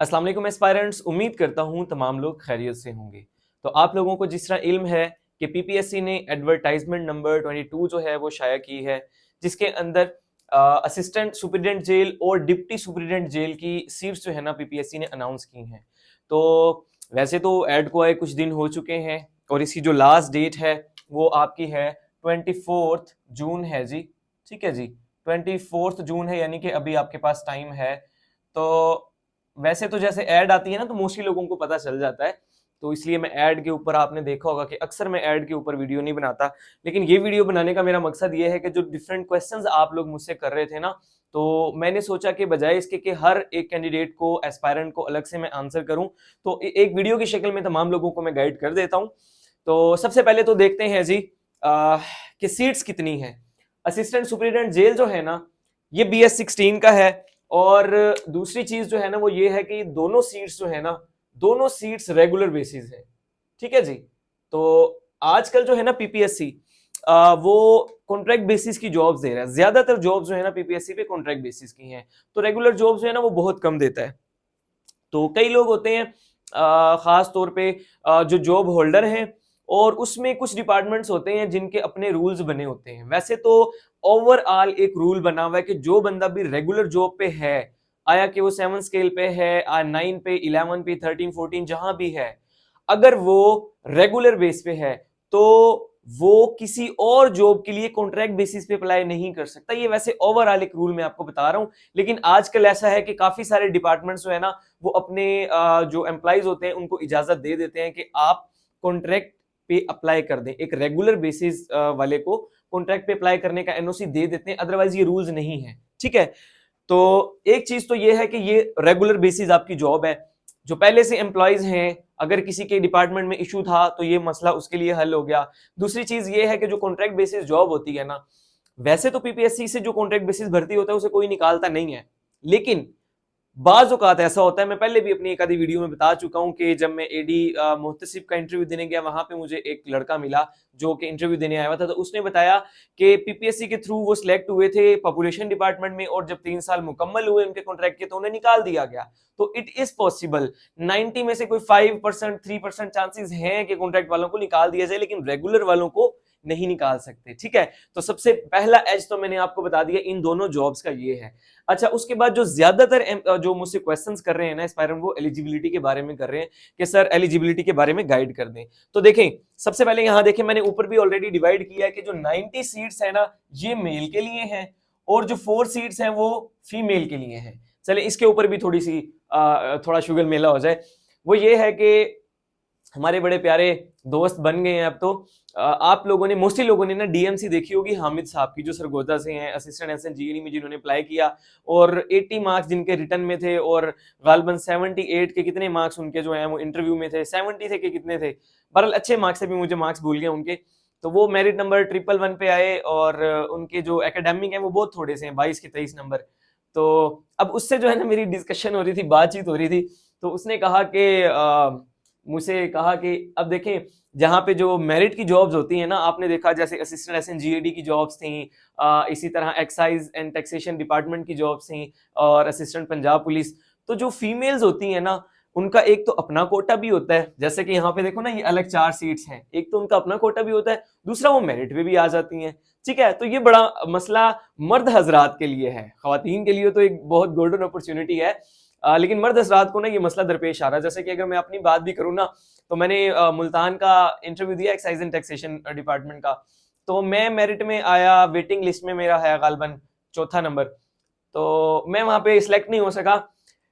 अस्सलाम वालेकुम एस्पायरेंट्स, उम्मीद करता हूँ तमाम लोग खैरियत से होंगे। तो आप लोगों को जिस तरह इल्म है कि पीपीएससी ने एडवर्टाइजमेंट नंबर 22 जो है वो शाया की है, जिसके अंदर असिस्टेंट सुपरिटेंडेंट जेल और डिप्टी सुपरिटेंडेंट जेल की सीट्स जो है ना पीपीएससी ने अनाउंस की हैं। तो वैसे तो ऐड को आए कुछ दिन हो चुके हैं और इसकी जो लास्ट डेट है वो आपकी है 24 जून है जी। ठीक है जी, 24 जून है, यानी कि अभी आपके पास टाइम है। तो वैसे तो जैसे ऐड आती है ना तो मोस्टली लोगों को पता चल जाता है, तो इसलिए मैं ऐड के ऊपर, आपने देखा होगा कि अक्सर मैं ऐड के ऊपर वीडियो नहीं बनाता, लेकिन ये वीडियो बनाने का मेरा मकसद ये है कि जो डिफरेंट क्वेश्चंस आप लोग मुझसे कर रहे थे ना, तो मैंने सोचा कि बजाय इसके कि हर एक कैंडिडेट को, एस्पायरेंट को अलग से मैं आंसर करूं, तो एक वीडियो की शक्ल में तमाम लोगों को मैं गाइड कर देता हूं। तो सबसे पहले तो देखते हैं जी कि सीट्स कितनी है। असिस्टेंट सुपरिटेंडेंट जेल जो है ना, ये BS16 का है। और दूसरी चीज जो है ना वो ये है कि दोनों सीट्स जो है ना, दोनों सीट्स रेगुलर बेसिस है। ठीक है जी। तो आजकल जो है ना पीपीएससी वो कॉन्ट्रैक्ट बेसिस की जॉब्स दे रहा है। ज्यादातर जॉब्स जो है ना पीपीएससी पे कॉन्ट्रैक्ट बेसिस की हैं, तो रेगुलर जॉब्स जो है ना वो बहुत कम देता है। तो कई लोग होते हैं खास तौर पे जो जॉब होल्डर हैं, और उसमें कुछ डिपार्टमेंट्स होते हैं जिनके अपने रूल्स बने होते हैं। वैसे तो ओवरऑल एक रूल बना हुआ है कि जो बंदा भी रेगुलर जॉब पे है, आया कि वो 7 स्केल पे है, 9 पे, 11 पे, 13, 14 जहां भी है, अगर वो रेगुलर बेस पे है तो वो किसी और जॉब के लिए कॉन्ट्रैक्ट बेसिस पे अप्लाई नहीं कर सकता। ये वैसे ओवरऑल एक रूल मैं आपको बता रहा हूं, लेकिन आजकल ऐसा है कि काफी सारे डिपार्टमेंट्स जो है ना वो अपने जो एम्प्लॉइज होते हैं उनको इजाजत दे देते हैं कि आप कॉन्ट्रैक्ट पे अप्लाई कर दें। एक रेगुलर बेसिस वाले को कॉन्ट्रैक्ट पे अप्लाई करने का एनओसी दे देते हैं, अदरवाइज ये रूल्स नहीं है। ठीक है। तो एक चीज तो ये है कि ये रेगुलर बेसिस आपकी जॉब है। जो पहले से एम्प्लॉइज हैं, अगर किसी के डिपार्टमेंट में इशू था तो ये मसला उसके लिए हल हो गया। दूसरी चीज ये है कि जो कॉन्ट्रैक्ट बेसिस जॉब होती है ना, वैसे तो पीपीएससी से जो कॉन्ट्रैक्ट बेसिस भर्ती होता है उसे कोई निकालता नहीं है, लेकिन बाज औकात ऐसा होता है, मैं पहले भी अपनी एक आधी वीडियो में बता चुका हूं कि जब मैं एडी मुहतसिब का इंटरव्यू देने गया, वहां पे मुझे एक लड़का मिला जो कि इंटरव्यू देने आया हुआ था। तो उसने बताया कि पीपीएससी के थ्रू वो सिलेक्ट हुए थे पॉपुलेशन डिपार्टमेंट में, और जब 3 साल मुकम्मल हुए उनके कॉन्ट्रैक्ट के तो उन्हें निकाल दिया गया। तो इट इज पॉसिबल, 90 में से कोई 5%, 3% चांसेस हैं कि कॉन्ट्रैक्ट वालों को निकाल दिया जाए, लेकिन रेगुलर वालों को नहीं निकाल सकते। ठीक है। तो सबसे पहला एज तो मैंने आपको बता दिया इन दोनों जॉब्स का ये है। अच्छा, उसके बाद जो ज्यादातर जो मुझसे क्वेश्चंस कर रहे हैं ना एस्पायरेंट, वो एलिजिबिलिटी के बारे में कर रहे हैं कि सर एलिजिबिलिटी के बारे में गाइड कर दें। तो देखें, सबसे पहले यहां देखें, मैंने ऊपर भी ऑलरेडी डिवाइड किया है कि जो 90 सीट्स है ना ये मेल के लिए हैं, और जो 4 सीट्स हैं वो फीमेल के लिए हैं। चले इसके ऊपर भी थोड़ी सी थोड़ा शुगर मेला हो जाए। वो ये है कि हमारे बड़े प्यारे दोस्त बन गए हैं अब तो। आप लोगों ने, मोस्टली लोगों ने ना डीएमसी देखी होगी हामिद साहब की, जो सरगोदा से हैं, असिस्टेंट एसएन जीएडी में जिन्होंने अप्लाई किया, और 80 मार्क्स जिनके रिटर्न में थे, और गालबन 78 के कितने मार्क्स उनके जो हैं वो इंटरव्यू में थे, 70 थे कि कितने थे, बहरहाल अच्छे मार्क्स से भी मुझे मार्क्स भूल गए उनके। तो वो मेरिट नंबर 111 पे आए, और उनके जो एकेडमिक है वो बहुत थोड़े से हैं, 22 के 23 नंबर। तो अब उससे जो है ना मेरी डिस्कशन हो रही थी, बातचीत हो रही थी। तो उसने कहा कि मुझसे कहा कि अब देखें, जहाँ पे जो मेरिट की जॉब्स होती हैं ना, आपने देखा जैसे असिस्टेंट एसएन जीएडी की जॉब्स थी, इसी तरह एक्साइज एंड टैक्सेशन डिपार्टमेंट की जॉब्स थी, और असिस्टेंट पंजाब पुलिस। तो जो फीमेल्स होती हैं ना, उनका एक तो अपना कोटा भी होता है, जैसे कि यहाँ पे देखो ना ये अलग 4 सीट्स हैं, एक तो उनका अपना कोटा भी होता है, दूसरा वो मेरिट पे भी आ जाती हैं। ठीक है। तो ये बड़ा मसला मर्द हजरात के लिए है, खवातीन के लिए तो एक बहुत गोल्डन अपॉर्चुनिटी है, लेकिन मर्द हजरात को ना ये मसला दरपेश आ रहा है। जैसे कि अगर मैं अपनी बात भी करूँ ना, तो मैंने मुल्तान का इंटरव्यू दिया एक्साइज एंड टैक्सेशन डिपार्टमेंट का। तो मैं मेरिट में आया, वेटिंग लिस्ट में मेरा है गालबन चौथा नंबर, तो मैं वहां पे सिलेक्ट नहीं हो सका।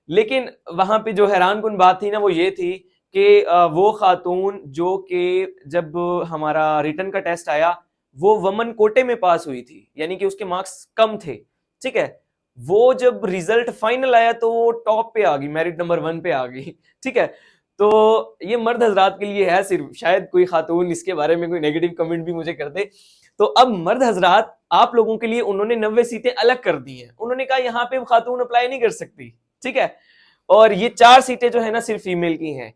लेकिन वहां पे जो हैरान कुन बात थी ना वो ये थी कि वो खातून जो कि जब हमारा रिटर्न का टेस्ट आया वो वमन कोटे में पास हुई थी, यानी कि उसके मार्क्स कम थे। ठीक है। वो जब रिजल्ट फाइनल आया तो वो टॉप पे आ गई, मेरिट नंबर 1 पे आ गई। ठीक है। तो ये मर्द हजरात के लिए है सिर्फ, शायद कोई खातून इसके बारे में कोई नेगेटिव कमेंट भी मुझे कर दे। तो अब मर्द हजरात आप लोगों के लिए उन्होंने 90 सीटें अलग कर दी हैं। उन्होंने कहा यहाँ पे खातून अप्लाई नहीं कर सकती। ठीक है। और ये 4 सीटें जो है ना सिर्फ फीमेल की हैं।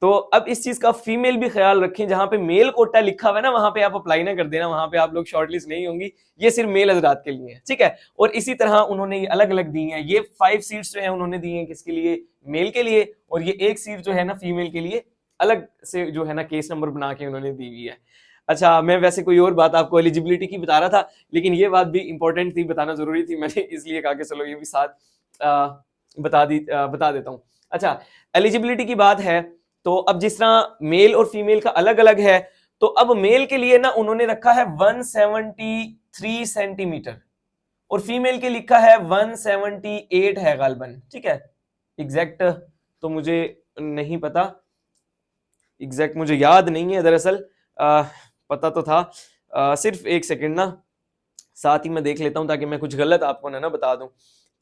तो अब इस चीज का फीमेल भी ख्याल रखें, जहां पे मेल कोटा लिखा हुआ है ना वहां पे आप अप्लाई ना कर देना, वहां पे आप लोग शॉर्टलिस्ट नहीं होंगी, ये सिर्फ मेल हजरात के लिए है, ठीक है। और इसी तरह उन्होंने ये अलग अलग दी हैं, ये 5 सीट्स जो है उन्होंने दी हैं किसके लिए, मेल के लिए, और ये 1 सीट जो है ना फीमेल के लिए अलग से जो है ना केस नंबर बना के उन्होंने दी हुई है। अच्छा, मैं वैसे कोई और बात आपको एलिजिबिलिटी की बता रहा था, लेकिन ये बात भी इंपॉर्टेंट थी, बताना जरूरी थी, मैंने इसलिए कहा कि चलो ये भी साथ बता देता हूँ। अच्छा, एलिजिबिलिटी की बात है तो अब जिस तरह मेल और फीमेल का अलग अलग है, तो अब मेल के लिए ना उन्होंने रखा है 173 सेंटीमीटर और फीमेल के लिखा है 178 है गालबन, ठीक है। एग्जैक्ट तो मुझे नहीं पता, एग्जैक्ट मुझे याद नहीं है दरअसल, पता तो था। सिर्फ एक सेकंड ना, साथ ही मैं देख लेता हूं ताकि मैं कुछ गलत आपको ना बता दूं।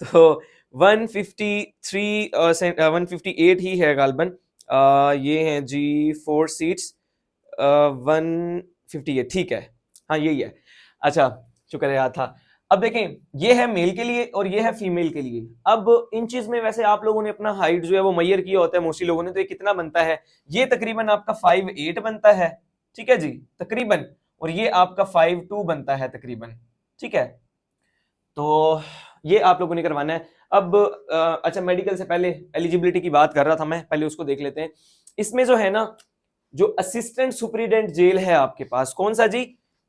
तो 153 158 ही है गालबन, ये हैं जी 4 सीट्स, 158, ठीक है, हाँ यही है। अच्छा, शुक्र है याद था। अब देखें, ये है मेल के लिए और ये है फीमेल के लिए। अब इन चीज में वैसे आप लोगों ने अपना हाइट जो है वो मैयर किया होता है मोस्टली लोगों ने, तो ये कितना बनता है, ये तकरीबन आपका 5'8" बनता है, ठीक है जी, तकरीबन, और ये आपका 5'2" बनता है तकरीबन, ठीक है। तो ये आप लोगों ने करवाना है। अब अच्छा, मेडिकल से पहले एलिजिबिलिटी की बात कर रहा था मैं, पहले उसको देख लेते हैं। इसमें जो है ना, जो असिस्टेंट सुपरिटेंडेंट जेल है आपके पास, कौन सा जी,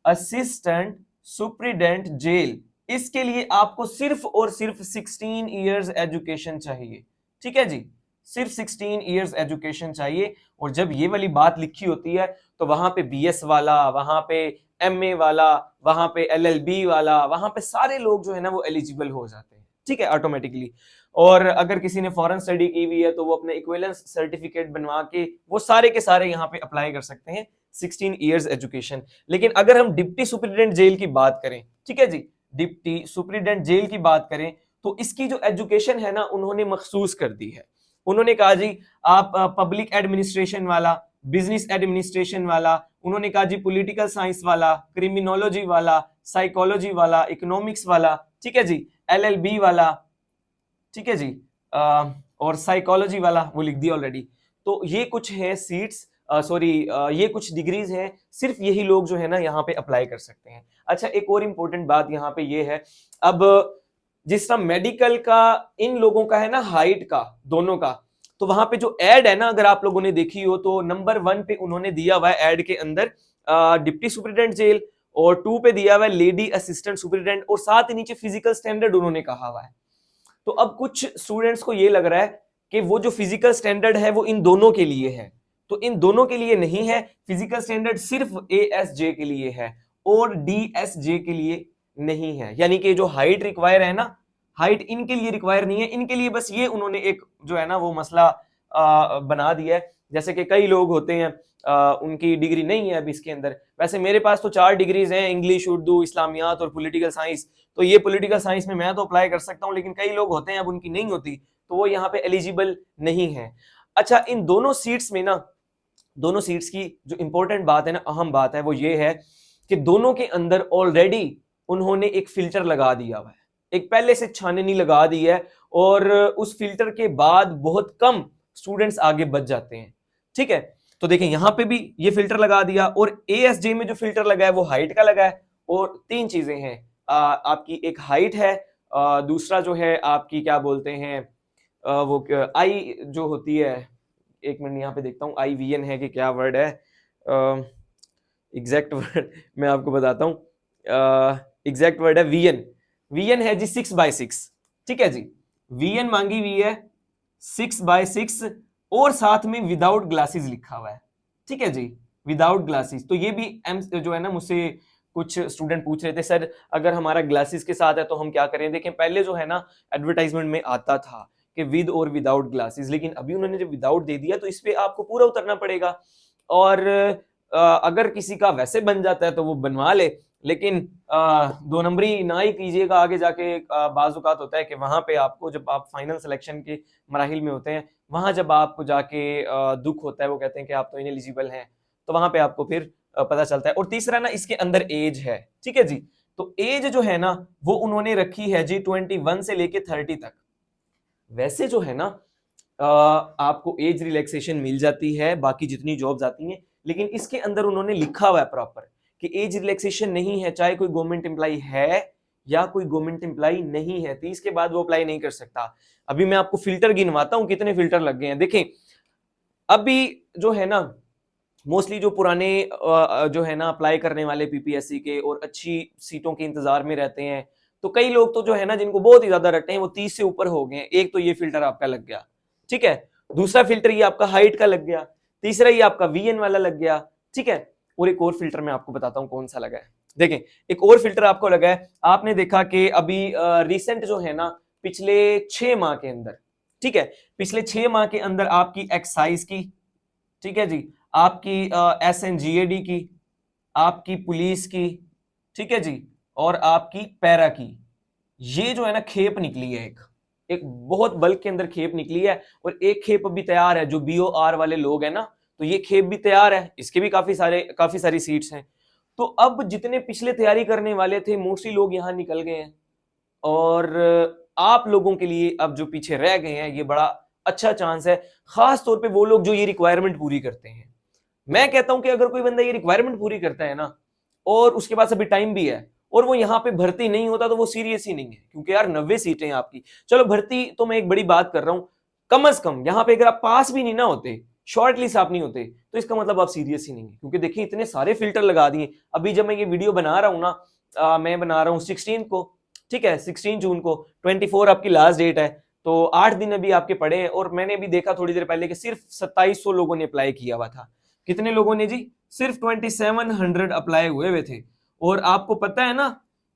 असिस्टेंट सुपरिटेंडेंट जेल, इसके लिए आपको सिर्फ और सिर्फ 16 इयर्स एजुकेशन चाहिए, ठीक है जी, सिर्फ 16 इयर्स एजुकेशन चाहिए। और जब ये वाली बात लिखी होती है तो वहां पे बीएस वाला, वहां पे एमए वाला, वहां पे एलएलबी वाला, वहां पे सारे लोग जो है ना वो एलिजिबल हो जाते हैं, ठीक है, ऑटोमेटिकली। और अगर किसी ने फॉरेन स्टडी की हुई है तो वो अपने इक्विवेलेंस सर्टिफिकेट बनवा के वो सारे के सारे यहाँ पे अप्लाई कर सकते हैं, 16 इयर्स एजुकेशन। लेकिन अगर हम डिप्टी सुपरिटेंडेंट जेल की बात करें, ठीक है जी, डिप्टी सुपरिटेंडेंट जेल की बात करें, तो इसकी जो एजुकेशन है ना उन्होंने मखसूस कर दी है। उन्होंने कहा जी आप पब्लिक एडमिनिस्ट्रेशन वाला, बिजनेस एडमिनिस्ट्रेशन वाला, उन्होंने कहा जी पॉलिटिकल साइंस वाला, क्रिमिनोलॉजी वाला, साइकोलॉजी वाला, इकोनॉमिक्स वाला, ठीक है जी, एलएलबी वाला, ठीक है जी, और साइकोलॉजी वाला वो लिख दिया ऑलरेडी। तो ये कुछ है सीट्स, सॉरी, ये कुछ डिग्रीज हैं, सिर्फ यही लोग जो है ना यहाँ पे अप्लाई कर सकते हैं। अच्छा, एक और इंपॉर्टेंट बात यहाँ पे ये है, अब जिस तरह मेडिकल का इन लोगों का है ना हाइट का दोनों का, तो वहां पे जो एड है ना, अगर आप लोगों ने देखी हो तो नंबर 1 पे उन्होंने दिया हुआ है एड के अंदर डिप्टी सुपरिटेंडेंट जेल, और 2 पे दिया हुआ है लेडी असिस्टेंट सुपरिटेंडेंट, और साथ ही नीचे फिजिकल स्टैंडर्ड उन्होंने कहा हुआ है। तो अब कुछ स्टूडेंट्स को ये लग रहा है कि वो जो फिजिकल स्टैंडर्ड है वो इन दोनों के लिए है, तो इन दोनों के लिए नहीं है, फिजिकल स्टैंडर्ड सिर्फ एएसजे के लिए है और डीएसजे के लिए नहीं है। यानी कि जो हाइट रिक्वायर है ना, हाइट इनके लिए रिक्वायर नहीं है, इनके लिए बस ये उन्होंने एक जो है ना वो मसला बना दिया है। जैसे कि कई लोग होते हैं उनकी डिग्री नहीं है अभी इसके अंदर, वैसे मेरे पास तो 4 डिग्रीज हैं, इंग्लिश, उर्दू, इस्लामियात और पॉलिटिकल साइंस, तो ये पॉलिटिकल साइंस में मैं तो अप्लाई कर सकता हूं, लेकिन कई लोग होते हैं अब उनकी नहीं होती तो वो यहाँ पे एलिजिबल नहीं है। अच्छा, इन दोनों सीट्स में ना, दोनों सीट्स की जो इंपॉर्टेंट बात है ना, अहम बात है, वो ये है कि दोनों के अंदर ऑलरेडी उन्होंने एक फिल्टर लगा दिया हुआ है, एक पहले से छाननी लगा दी है, और उस फिल्टर के बाद बहुत कम स्टूडेंट्स आगे बच जाते हैं, ठीक है। तो देखें यहां पे भी ये फिल्टर लगा दिया, और एएसजे में जो फिल्टर लगा है वो हाइट का लगा है, और 3 चीजें हैं, आपकी एक हाइट है, दूसरा जो है आपकी क्या बोलते हैं वो आई जो होती है, एक मिनट यहाँ पे देखता हूँ IVN है कि क्या वर्ड है, एग्जैक्ट वर्ड मैं आपको बताता हूँ, एग्जैक्ट वर्ड है VN, VN है जी 6/6, ठीक है जी, VN मांगी हुई है 6/6, और साथ में विदाउट ग्लासेस लिखा हुआ है, ठीक है जी, विदाउट ग्लासेस। तो ये भी जो है ना मुझसे कुछ स्टूडेंट पूछ रहे थे, सर अगर हमारा ग्लासेस के साथ है तो हम क्या करें। देखें पहले जो है ना एडवर्टाइजमेंट में आता था कि विद और विदाउट ग्लासेस, लेकिन अभी उन्होंने जब विदाउट दे दिया तो इस पे आपको पूरा उतरना पड़ेगा, और अगर किसी का वैसे बन जाता है तो वो बनवा ले, लेकिन 2 नंबरी ना ही कीजिएगा आगे जाके। बाज़ औक़ात होता है कि वहां पे आपको जब आप फाइनल सिलेक्शन के मराहिल में होते हैं, वहां जब आपको जाके दुख होता है, वो कहते हैं कि आप तो इनएलिजिबल हैं, तो वहां पे आपको फिर पता चलता है। और तीसरा ना इसके अंदर एज है, ठीक है जी, तो एज जो है ना वो उन्होंने रखी है जी 21 से लेके 30 तक। वैसे जो है ना आपको एज रिलैक्सेशन मिल जाती है बाकी जितनी जॉब्स आती हैं, लेकिन इसके अंदर उन्होंने लिखा हुआ है प्रॉपर कि एज रिलैक्सेशन नहीं है, चाहे कोई गवर्नमेंट एम्प्लॉय है या कोई गवर्नमेंट एम्प्लॉय नहीं है, 30 के बाद वो अप्लाई नहीं कर सकता। अभी मैं आपको फिल्टर गिनवाता हूं कितने फिल्टर लग गए हैं। देखें अभी जो है ना मोस्टली जो पुराने जो है ना अप्लाई करने वाले पीपीएससी के और अच्छी सीटों के इंतजार में रहते हैं, तो कई लोग तो जो है ना जिनको बहुत ही ज्यादा रटे हैं वो 30 से ऊपर हो गए हैं। एक तो ये फिल्टर आपका लग गया, ठीक है। दूसरा फिल्टर ये आपका हाइट का लग गया, तीसरा ये आपका वीएन वाला लग गया, ठीक है। और एक और फिल्टर मैं आपको बताता हूं कौन सा लगा है। देखें एक और फिल्टर आपको लगा है, आपने देखा कि अभी रिसेंट जो है ना पिछले 6 माह के अंदर, ठीक है, पिछले 6 माह के अंदर आपकी एक्साइज की, ठीक है जी, आपकी SNGAD की, आपकी पुलिस की, ठीक है जी, और आपकी पैरा की, ये जो है ना खेप निकली है, एक बहुत बल्क के अंदर खेप निकली है। और एक खेप अभी तैयार है, जो BOR वाले लोग हैं ना, तो ये खेप भी तैयार है, इसके भी काफी सारी सीट्स हैं। तो अब जितने पिछले तैयारी करने वाले थे मोस्टली लोग यहाँ निकल गए हैं, और आप लोगों के लिए अब जो पीछे रह गए हैं ये बड़ा अच्छा चांस है, खास तौर पे वो लोग जो ये रिक्वायरमेंट पूरी करते हैं। मैं कहता हूं कि अगर कोई बंदा ये रिक्वायरमेंट पूरी करता है ना और उसके पास अभी टाइम भी है और वो यहाँ पे भर्ती नहीं होता तो वो सीरियस ही नहीं है, क्योंकि यार 90 सीटें हैं आपकी। चलो भर्ती तो मैं एक बड़ी बात कर रहा हूं, कम से कम यहाँ पे अगर आप पास भी नहीं ना होते, शॉर्ट लिस्ट आप नहीं होते, तो इसका मतलब आप सीरियस ही नहीं है। क्योंकि देखिए इतने सारे फिल्टर लगा दिए। अभी जब मैं ये वीडियो बना रहा हूं ना, मैं बना रहा हूँ 16 को, ठीक है, 16 जून को, 24 आपकी लास्ट डेट है, तो 8 दिन अभी आपके पड़े हैं। और मैंने भी देखा थोड़ी देर पहले कि सिर्फ 2700 लोगों ने अप्लाई किया हुआ था। कितने लोगों ने जी? सिर्फ 2700 अप्लाई हुए थे। और आपको पता है ना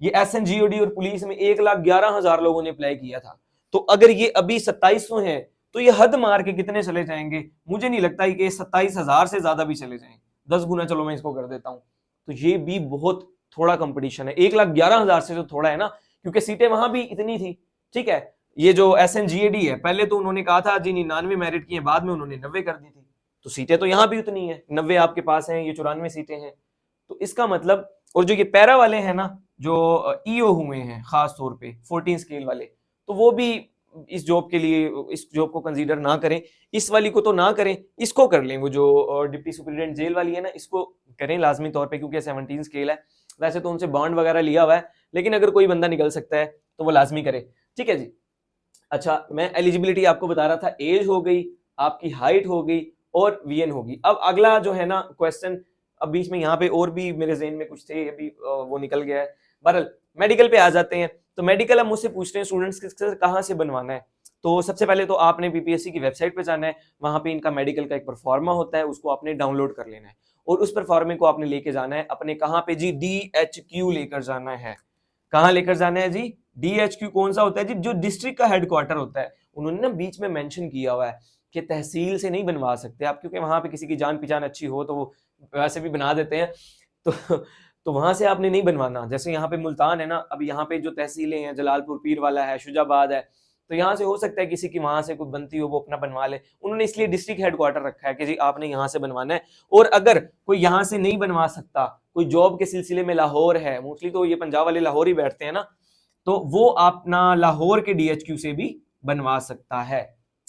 ये SNGOD और पुलिस में 1,11,000 लोगों ने अप्लाई किया था। तो अगर ये अभी 2700 है तो ये हद मार के कितने चले जाएंगे? मुझे नहीं लगता कि 27,000 से ज्यादा भी चले जाएं। 10 गुना चलो मैं इसको कर देता हूं, तो ये भी बहुत थोड़ा कंपटीशन है। 1,11,000 से तो थोड़ा है ना, क्योंकि सीटें वहां भी इतनी थी, ठीक है। ये जो SNGAD है पहले तो उन्होंने कहा था जी 99 मेरिट की है, बाद में उन्होंने 90 कर दी थी। तो सीटें तो यहां भी उतनी है, 90 आपके पास हैं, ये 94 सीटें हैं। तो इसका मतलब, और जो ये पैरा वाले हैं ना, जो EO हुए हैं खास तौर पे 14 स्केल वाले, तो वो भी इस जॉब के लिए, इस जॉब को कंसीडर ना करें। इस वाली को तो ना करें, इसको कर लें, वो जो डिप्टी सुपरिटेंडेंट जेल वाली है ना, इसको करें लाजमी तौर पे, क्योंकि 17 स्केल है। वैसे तो उनसे बॉन्ड वगैरह लिया हुआ है, लेकिन अगर कोई बंदा निकल सकता है तो वो लाजमी करे, ठीक है जी। अच्छा, मैं एलिजिबिलिटी आपको बता रहा था, एज हो गई, आपकी हाइट हो गई और वीएन होगी। अब अगला जो है ना क्वेश्चन, अब बीच में यहाँ पे और भी मेरे ज़हन में कुछ थे, अभी वो निकल गया है। बहरहाल मेडिकल पे आ जाते हैं। तो मेडिकल अब मुझसे पूछते हैं स्टूडेंट्स के कहाँ से बनवाना है। तो सबसे पहले तो आपने पीपीएससी की वेबसाइट पे जाना है, वहां पे इनका मेडिकल का एक परफॉर्मा होता है, उसको आपने डाउनलोड कर लेना है और उस परफॉर्मे को आपने लेके जाना है अपने, कहाँ पे जी? DHQ लेकर जाना है। कहाँ लेकर जाना है जी? DHQ कौन सा होता है जी? जो डिस्ट्रिक्ट का हेडक्वार्टर होता है। उन्होंने ना बीच में मेंशन किया हुआ है कि तहसील से नहीं बनवा सकते आप, क्योंकि वहां पे किसी की जान पहचान अच्छी हो तो वो वैसे भी बना देते हैं। तो वहां से आपने नहीं बनवाना। जैसे यहाँ पे मुल्तान है ना, अब यहाँ पे जो तहसीलें हैं, जलालपुर पीर वाला है, शुजाबाद है, तो यहाँ से हो सकता है किसी की वहां से कोई बनती हो वो अपना बनवा ले। उन्होंने इसलिए डिस्ट्रिक्ट हेडक्वार्टर रखा है कि जी आपने यहाँ से बनवाना है। और अगर कोई यहाँ से नहीं बनवा सकता, कोई जॉब के सिलसिले में लाहौर है, मोस्टली तो ये पंजाब वाले लाहौर ही बैठते हैं ना, तो वो अपना लाहौर के DHQ से भी बनवा सकता है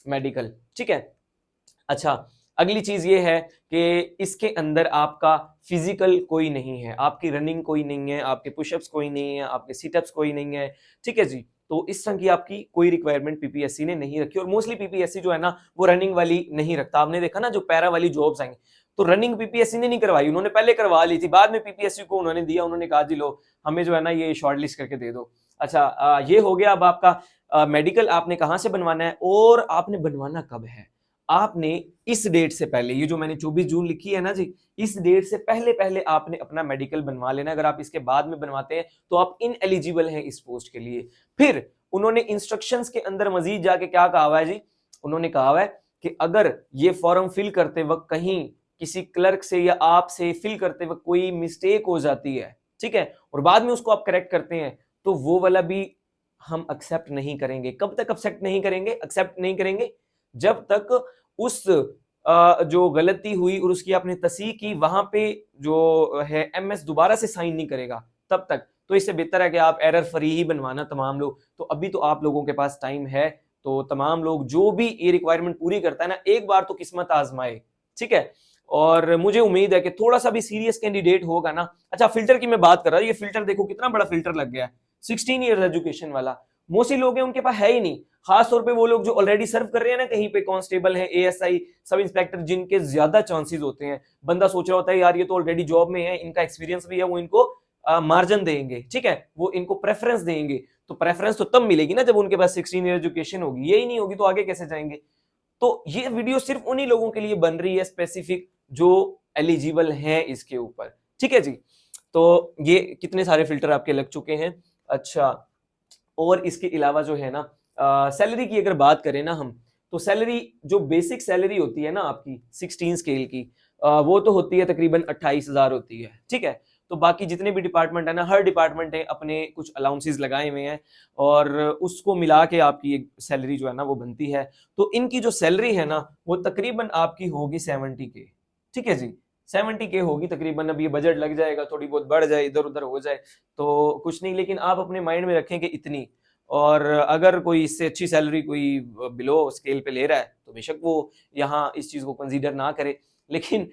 मेडिकल, ठीक है। अच्छा, अगली चीज ये है कि इसके अंदर आपका फिजिकल कोई नहीं है, आपकी रनिंग कोई नहीं है, आपके पुशअप्स कोई नहीं है, आपके सीटअप्स कोई नहीं है, ठीक है जी। तो इस तरह की आपकी कोई रिक्वायरमेंट पीपीएससी ने नहीं रखी। और मोस्टली पीपीएससी जो है ना वो रनिंग वाली नहीं रखता। आपने देखा ना जो पैरा वाली जॉब्स आएंगे, तो रनिंग पीपीएससी ने नहीं करवाई, उन्होंने पहले करवा ली थी, बाद में पीपीएससी को उन्होंने दिया, उन्होंने कहा जी लो हमें जो है ना ये शॉर्ट लिस्ट करके दे दो। अच्छा, ये हो गया। अब आपका मेडिकल आपने कहाँ से बनवाना है और आपने बनवाना कब है। आपने इस डेट से पहले, ये जो मैंने 24 जून लिखी है ना जी, इस डेट से पहले पहले आपने अपना मेडिकल बनवा लेना। अगर आप इसके बाद में बनवाते हैं तो आप इनएलिजिबल हैं इस पोस्ट के लिए। फिर उन्होंने इंस्ट्रक्शंस के अंदर मजीद जाके क्या कहा हुआ है जी? उन्होंने कहा हुआ है कि अगर ये फॉर्म फिल करते वक्त कहीं किसी क्लर्क से या आपसे फिल करते वक्त कोई मिस्टेक हो जाती है, ठीक है, और बाद में उसको आप करेक्ट करते हैं, तो वो वाला भी हम एक्सेप्ट नहीं करेंगे। कब तक एक्सेप्ट नहीं करेंगे? एक्सेप्ट नहीं करेंगे जब तक उस जो गलती हुई और उसकी आपने तस्हीह की, वहां पे जो है MS दोबारा से साइन नहीं करेगा तब तक। तो इससे बेहतर है कि आप एरर फ्री ही बनवाना तमाम लोग। तो अभी तो आप लोगों के पास टाइम है, तो तमाम लोग जो भी ये रिक्वायरमेंट पूरी करता है ना, एक बार तो किस्मत आजमाए, ठीक है। और मुझे उम्मीद है कि थोड़ा सा भी सीरियस कैंडिडेट होगा ना। अच्छा, फिल्टर की मैं बात कर रहा हूँ, ये फिल्टर देखो कितना बड़ा फिल्टर लग गया है, 16 ईयर एजुकेशन वाला। मोस्टली लोग हैं उनके पास है ही नहीं, खास तौर पे वो लोग जो ऑलरेडी सर्व कर रहे हैं ना कहीं पे, कांस्टेबल है, एएसआई, सब इंस्पेक्टर, जिनके ज्यादा चांसेस होते हैं। बंदा सोच रहा होता है यार ये तो ऑलरेडी जॉब में है, इनका एक्सपीरियंस भी है, वो इनको मार्जिन देंगे, ठीक है, वो इनको प्रेफरेंस देंगे। तो प्रेफरेंस तो तब मिलेगी ना जब उनके पास 16 ईयर एजुकेशन होगी, यही नहीं होगी तो आगे कैसे जाएंगे। तो ये वीडियो सिर्फ उन्हीं लोगों के लिए बन रही है स्पेसिफिक जो एलिजिबल हैं इसके ऊपर, ठीक है जी। तो ये कितने सारे फिल्टर आपके लग चुके हैं। अच्छा, और इसके अलावा जो है ना सैलरी की अगर बात करें ना हम, तो सैलरी जो बेसिक सैलरी होती है ना आपकी 16 स्केल की, वो तो होती है तकरीबन 28,000 होती है, ठीक है। तो बाकी जितने भी डिपार्टमेंट है ना, हर डिपार्टमेंट ने अपने कुछ अलाउंसेस लगाए हुए हैं और उसको मिला के आपकी एक सैलरी जो है ना वो बनती है। तो इनकी जो सैलरी है ना वो तकरीबन आपकी होगी 70K, ठीक है जी, 70K होगी तकरीबन। अब ये बजट लग जाएगा, थोड़ी बहुत बढ़ जाए, इधर उधर हो जाए तो कुछ नहीं, लेकिन आप अपने माइंड में रखें कि इतनी। और अगर कोई इससे अच्छी सैलरी कोई बिलो स्केल पे ले रहा है तो बेशक वो यहाँ इस चीज को कंसीडर ना करे, लेकिन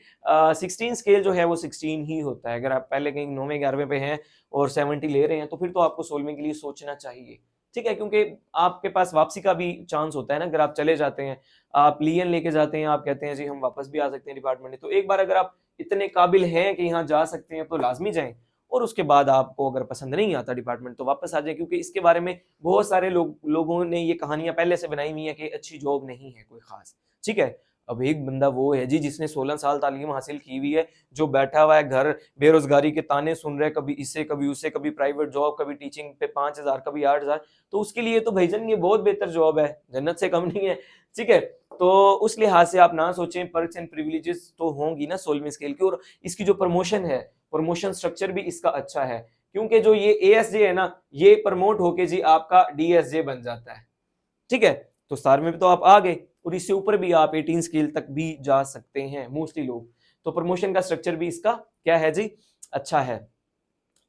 16 स्केल जो है वो 16 ही होता है। अगर आप पहले कहीं 9वें 11वें पे हैं और 70 ले रहे हैं तो फिर तो आपको 16वें के लिए सोचना चाहिए, ठीक है, क्योंकि आपके पास वापसी का भी चांस होता है ना। अगर आप चले जाते हैं, आप लियन लेके जाते हैं, आप कहते हैं जी हम वापस भी आ सकते हैं डिपार्टमेंट में, तो एक बार अगर आप इतने काबिल हैं कि यहाँ जा सकते हैं तो लाजमी जाएं। और उसके बाद आपको अगर पसंद नहीं आता डिपार्टमेंट तो वापस आ जाए, क्योंकि इसके बारे में बहुत सारे लोगों ने ये कहानियां पहले से बनाई हुई है कि अच्छी जॉब नहीं है कोई खास, ठीक है। अब एक बंदा वो है जी जिसने 16 साल तालीम हासिल की हुई है, जो बैठा हुआ है घर, बेरोजगारी के ताने सुन रहा है, कभी इससे कभी उससे, कभी प्राइवेट जॉब, कभी टीचिंग पे 5,000, कभी 8,000, तो उसके लिए तो भाईजान ये बहुत बेहतर जॉब है, जन्नत से कम नहीं है, ठीक है। तो उस लिहाज से आप ना सोचें, पर्क्स एंड प्रिविलेजेस तो होंगी ना 16वीं स्केल की। और इसकी जो प्रमोशन है, प्रमोशन स्ट्रक्चर भी इसका अच्छा है, क्योंकि जो ये एएसजे है ना, ये प्रमोट होके जी आपका डीएसजे बन जाता है, ठीक है। तो स्टार में भी तो आप आ गए और इससे ऊपर भी आप 18 स्केल तक भी जा सकते हैं मोस्टली लोग। तो प्रमोशन का स्ट्रक्चर भी इसका क्या है जी, अच्छा है।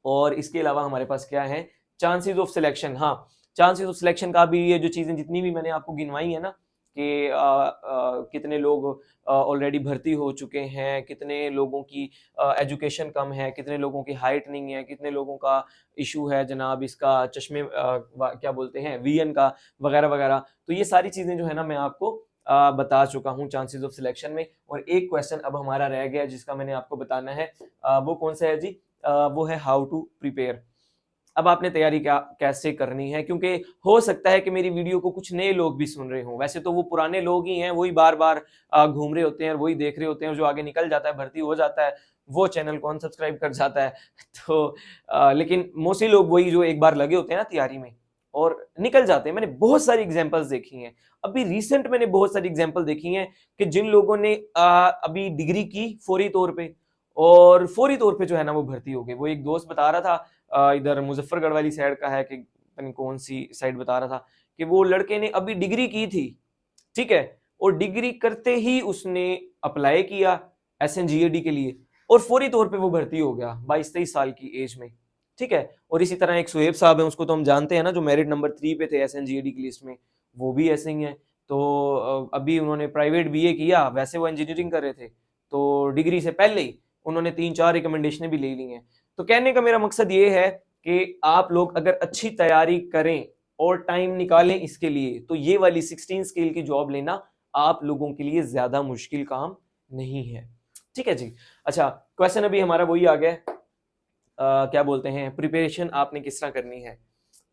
और इसके अलावा हमारे पास क्या है, चांसेस ऑफ सिलेक्शन। हाँ, चांसेस ऑफ सिलेक्शन का भी, ये जो चीजें जितनी भी मैंने आपको गिनवाई है ना कि कितने लोग ऑलरेडी भर्ती हो चुके हैं, कितने लोगों की एजुकेशन कम है, कितने लोगों की हाइट नहीं है, कितने लोगों का इशू है जनाब इसका चश्मे क्या बोलते हैं वीएन का, वगैरह वगैरह। तो ये सारी चीजें जो है ना मैं आपको बता चुका हूँ चांसेस ऑफ सिलेक्शन में। और एक क्वेश्चन अब हमारा रह गया जिसका मैंने आपको बताना है, वो कौन सा है जी, वो है हाउ टू प्रिपेयर। अब आपने तैयारी क्या कैसे करनी है, क्योंकि हो सकता है कि मेरी वीडियो को कुछ नए लोग भी सुन रहे हों, वैसे तो वो पुराने लोग ही हैं, वही बार बार घूम रहे होते हैं और वही देख रहे होते हैं, और जो आगे निकल जाता है, भर्ती हो जाता है, वो चैनल को अनसब्सक्राइब कर जाता है। तो लेकिन मोस्टली लोग वही जो एक बार लगे होते हैं ना तैयारी में और निकल जाते हैं। मैंने बहुत सारी एग्जांपल्स देखी हैं, अभी रिसेंट मैंने बहुत सारी एग्जांपल देखी हैं कि जिन लोगों ने अभी डिग्री की फौरी तौर पे, और फौरी तौर पे जो है ना वो भर्ती हो गए। वो एक दोस्त बता रहा था, इधर मुजफ्फरगढ़ वाली साइड का है, कि कौन सी साइड बता रहा था, कि वो लड़के ने अभी डिग्री की थी, ठीक है, और डिग्री करते ही उसने अप्लाई किया एसएनजीएडी के लिए और फौरी तौर पे वो भर्ती हो गया 22-23 साल की एज में, ठीक है। और इसी तरह एक सुहेब साहब है, उसको तो हम जानते हैं ना, जो मेरिट नंबर 3 पे थे एसएनजीएडी की लिस्ट में, वो भी ऐसे ही है। तो अभी उन्होंने प्राइवेट बीए किया, वैसे वो इंजीनियरिंग कर रहे थे, तो डिग्री से पहले ही उन्होंने 3-4 रिकमेंडेशन भी ले ली हैं। तो कहने का मेरा मकसद ये है कि आप लोग अगर अच्छी तैयारी करें और टाइम निकालें इसके लिए, तो ये वाली 16 स्केल की जॉब लेना आप लोगों के लिए ज्यादा मुश्किल काम नहीं है, ठीक है जी। अच्छा, क्वेश्चन अभी हमारा वही आ गया, क्या बोलते हैं, प्रिपरेशन आपने किस तरह करनी है,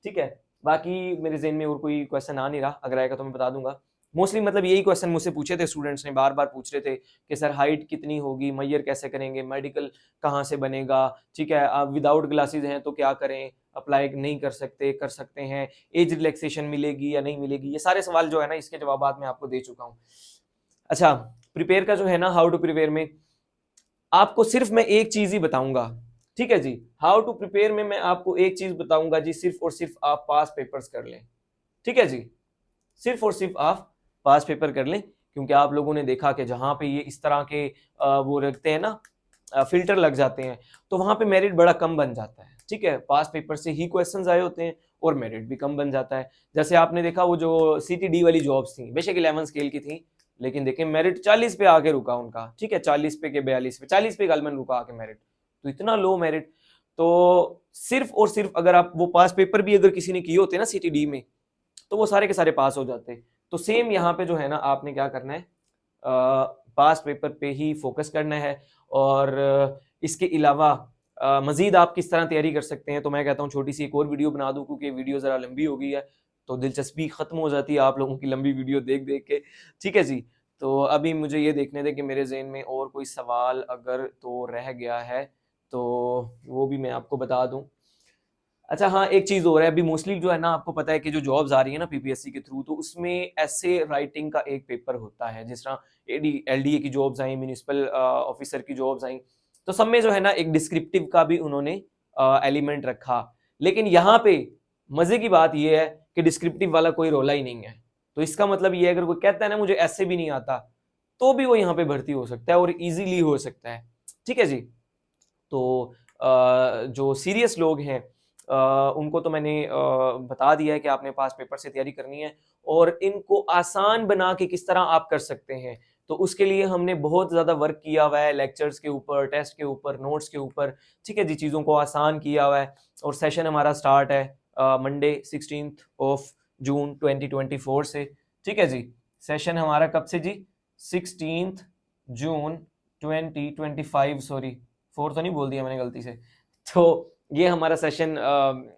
ठीक है। बाकी मेरे ज़हन में और कोई क्वेश्चन आ नहीं रहा, अगर आएगा तो मैं बता दूंगा। मोस्टली मतलब यही क्वेश्चन मुझसे पूछे थे स्टूडेंट्स ने, बार बार पूछ रहे थे कि सर हाइट कितनी होगी, मैयर कैसे करेंगे, मेडिकल कहाँ से बनेगा, ठीक है, आप विदाउट ग्लासेस हैं तो क्या करें, अप्लाई नहीं कर सकते, कर सकते हैं, एज रिलैक्सेशन मिलेगी या नहीं मिलेगी, ये सारे सवाल जो है ना इसके जवाब मैं आपको दे चुका हूँ। अच्छा, प्रिपेयर का जो है ना, हाउ टू प्रिपेयर में आपको सिर्फ मैं एक चीज ही बताऊंगा, ठीक है जी। हाउ टू प्रिपेयर में मैं आपको एक चीज बताऊंगा जी, सिर्फ और सिर्फ आप पास पेपर्स कर लें, ठीक है जी, सिर्फ और सिर्फ आप पास पेपर कर लें। क्योंकि आप लोगों ने देखा कि जहां पे ये इस तरह के वो रखते हैं ना, फिल्टर लग जाते हैं, तो वहां पे मेरिट बड़ा कम बन जाता है, ठीक है। पास पेपर से ही क्वेश्चंस आए होते हैं और मेरिट भी कम बन जाता है। जैसे आपने देखा वो जो CTD वाली जॉब्स थी, बेशक 11 स्केल की थी, लेकिन देखें मेरिट 40 पे आके रुका उनका, ठीक है, 40 पे के 42 पे, 40 पे गालमन रुका आके मेरिट, तो इतना लो मेरिट। तो सिर्फ और सिर्फ अगर आप वो पास पेपर भी अगर किसी ने किए होते ना CTD में, तो वो सारे के सारे पास हो जाते। तो सेम यहाँ पे जो है ना, आपने क्या करना है, पास पेपर पे ही फोकस करना है। और इसके अलावा मजीद आप किस तरह तैयारी कर सकते हैं, तो मैं कहता हूँ छोटी सी एक और वीडियो बना दूं, क्योंकि वीडियो ज़रा लंबी हो गई है, तो दिलचस्पी खत्म हो जाती है आप लोगों की लंबी वीडियो देख देख के, ठीक है जी। तो अभी मुझे ये देखने दें कि मेरे जहन में और कोई सवाल अगर तो रह गया है तो वो भी मैं आपको बता दूं। अच्छा हाँ, एक चीज और है, अभी मोस्टली जो है ना, आपको पता है कि जो जॉब्स आ रही है ना PPSC के थ्रू, तो उसमें ऐसे राइटिंग का एक पेपर होता है, जिस तरह LDA की जॉब्स आई, म्यूनिसिपल ऑफिसर की जॉब्स आई, तो सब में जो है ना एक डिस्क्रिप्टिव का भी उन्होंने एलिमेंट रखा। लेकिन यहाँ पे मजे की बात यह है कि डिस्क्रिप्टिव वाला कोई रोला ही नहीं है। तो इसका मतलब ये है, अगर कोई कहता है ना मुझे ऐसे भी नहीं आता, तो भी वो यहाँ पे भर्ती हो सकता है और इजीली हो सकता है, ठीक है जी। तो जो सीरियस लोग हैं उनको तो मैंने बता दिया है कि आपने पास पेपर से तैयारी करनी है, और इनको आसान बना के किस तरह आप कर सकते हैं, तो उसके लिए हमने बहुत ज़्यादा वर्क किया हुआ है, लेक्चर्स के ऊपर, टेस्ट के ऊपर, नोट्स के ऊपर, ठीक है जी, चीज़ों को आसान किया हुआ है। और सेशन हमारा स्टार्ट है मंडे 16 जून 2024 से, ठीक है जी। सेशन हमारा कब से जी? 16 जून 2025, सॉरी 4 तो नहीं बोल दिया मैंने गलती से। तो ये हमारा सेशन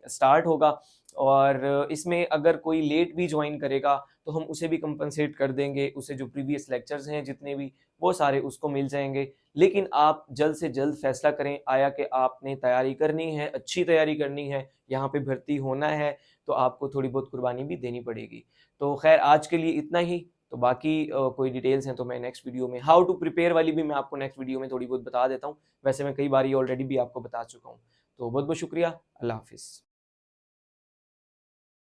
स्टार्ट होगा, और इसमें अगर कोई लेट भी ज्वाइन करेगा तो हम उसे भी कंपनसेट कर देंगे, उसे जो प्रीवियस लेक्चर्स हैं जितने भी, वो सारे उसको मिल जाएंगे। लेकिन आप जल्द से जल्द फैसला करें आया कि आपने तैयारी करनी है, अच्छी तैयारी करनी है, यहाँ पे भर्ती होना है, तो आपको थोड़ी बहुत कुर्बानी भी देनी पड़ेगी। तो खैर आज के लिए इतना ही। तो बाकी कोई डिटेल्स हैं तो मैं नेक्स्ट वीडियो में, हाउ टू प्रिपेयर वाली भी मैं आपको नेक्स्ट वीडियो में थोड़ी बहुत बता देता हूँ। वैसे मैं कई बार ये ऑलरेडी भी आपको बता चुका हूँ। तो बहुत बहुत शुक्रिया, अल्लाह हाफिज़।